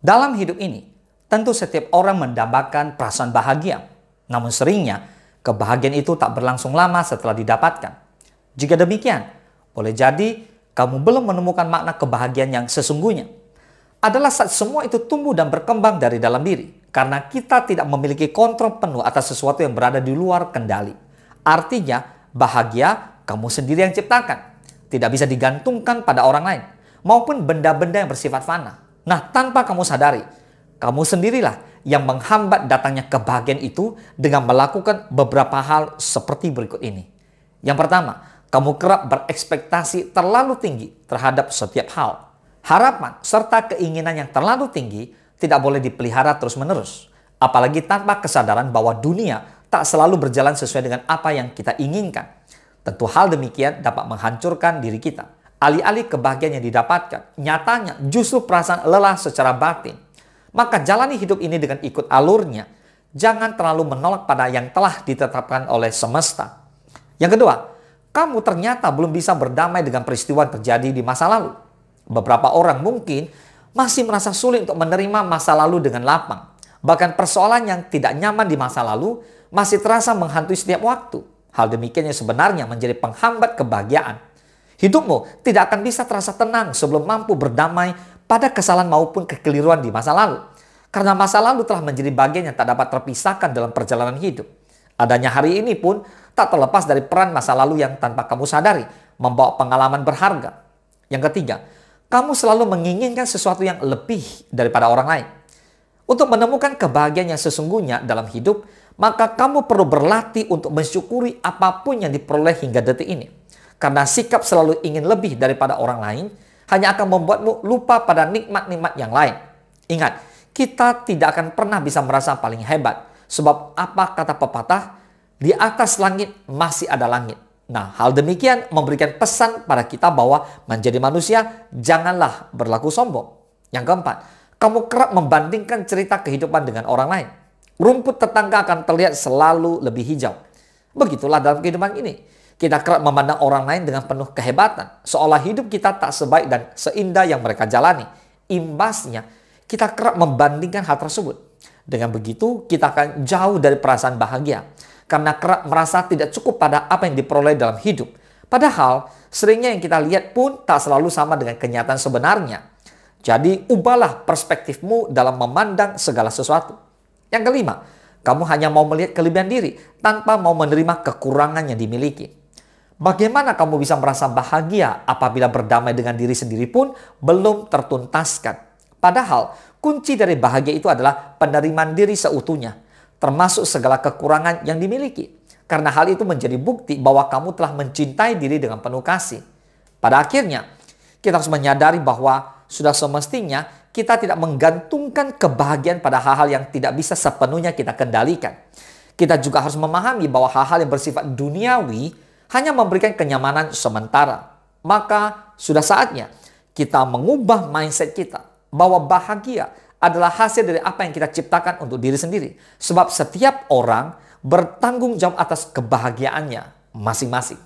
Dalam hidup ini, tentu setiap orang mendambakan perasaan bahagia. Namun seringnya, kebahagiaan itu tak berlangsung lama setelah didapatkan. Jika demikian, boleh jadi kamu belum menemukan makna kebahagiaan yang sesungguhnya. Adalah saat semua itu tumbuh dan berkembang dari dalam diri. Karena kita tidak memiliki kontrol penuh atas sesuatu yang berada di luar kendali. Artinya, bahagia kamu sendiri yang ciptakan. Tidak bisa digantungkan pada orang lain, maupun benda-benda yang bersifat fana. Nah, tanpa kamu sadari, kamu sendirilah yang menghambat datangnya kebahagiaan itu dengan melakukan beberapa hal seperti berikut ini. Yang pertama, kamu kerap berekspektasi terlalu tinggi terhadap setiap hal. Harapan serta keinginan yang terlalu tinggi tidak boleh dipelihara terus-menerus. Apalagi tanpa kesadaran bahwa dunia tak selalu berjalan sesuai dengan apa yang kita inginkan. Tentu hal demikian dapat menghancurkan diri kita. Alih-alih kebahagiaan yang didapatkan, nyatanya justru perasaan lelah secara batin. Maka jalani hidup ini dengan ikut alurnya. Jangan terlalu menolak pada yang telah ditetapkan oleh semesta. Yang kedua, kamu ternyata belum bisa berdamai dengan peristiwa yang terjadi di masa lalu. Beberapa orang mungkin masih merasa sulit untuk menerima masa lalu dengan lapang. Bahkan persoalan yang tidak nyaman di masa lalu masih terasa menghantui setiap waktu. Hal demikian yang sebenarnya menjadi penghambat kebahagiaan. Hidupmu tidak akan bisa terasa tenang sebelum mampu berdamai pada kesalahan maupun kekeliruan di masa lalu. Karena masa lalu telah menjadi bagian yang tak dapat terpisahkan dalam perjalanan hidup. Adanya hari ini pun tak terlepas dari peran masa lalu yang tanpa kamu sadari membawa pengalaman berharga. Yang ketiga, kamu selalu menginginkan sesuatu yang lebih daripada orang lain. Untuk menemukan kebahagiaan yang sesungguhnya dalam hidup, maka kamu perlu berlatih untuk mensyukuri apapun yang diperoleh hingga detik ini. Karena sikap selalu ingin lebih daripada orang lain hanya akan membuatmu lupa pada nikmat-nikmat yang lain. Ingat, kita tidak akan pernah bisa merasa paling hebat. Sebab apa kata pepatah? Di atas langit masih ada langit. Nah, hal demikian memberikan pesan pada kita bahwa menjadi manusia janganlah berlaku sombong. Yang keempat, kamu kerap membandingkan cerita kehidupan dengan orang lain. Rumput tetangga akan terlihat selalu lebih hijau. Begitulah dalam kehidupan ini. Kita kerap memandang orang lain dengan penuh kehebatan. Seolah hidup kita tak sebaik dan seindah yang mereka jalani. Imbasnya, kita kerap membandingkan hal tersebut. Dengan begitu, kita akan jauh dari perasaan bahagia. Karena kerap merasa tidak cukup pada apa yang diperoleh dalam hidup. Padahal, seringnya yang kita lihat pun tak selalu sama dengan kenyataan sebenarnya. Jadi, ubahlah perspektifmu dalam memandang segala sesuatu. Yang kelima, kamu hanya mau melihat kelebihan diri tanpa mau menerima kekurangan yang dimiliki. Bagaimana kamu bisa merasa bahagia apabila berdamai dengan diri sendiri pun belum tertuntaskan? Padahal, kunci dari bahagia itu adalah penerimaan diri seutuhnya, termasuk segala kekurangan yang dimiliki. Karena hal itu menjadi bukti bahwa kamu telah mencintai diri dengan penuh kasih. Pada akhirnya, kita harus menyadari bahwa sudah semestinya kita tidak menggantungkan kebahagiaan pada hal-hal yang tidak bisa sepenuhnya kita kendalikan. Kita juga harus memahami bahwa hal-hal yang bersifat duniawi hanya memberikan kenyamanan sementara. Maka sudah saatnya kita mengubah mindset kita bahwa bahagia adalah hasil dari apa yang kita ciptakan untuk diri sendiri. Sebab setiap orang bertanggung jawab atas kebahagiaannya masing-masing.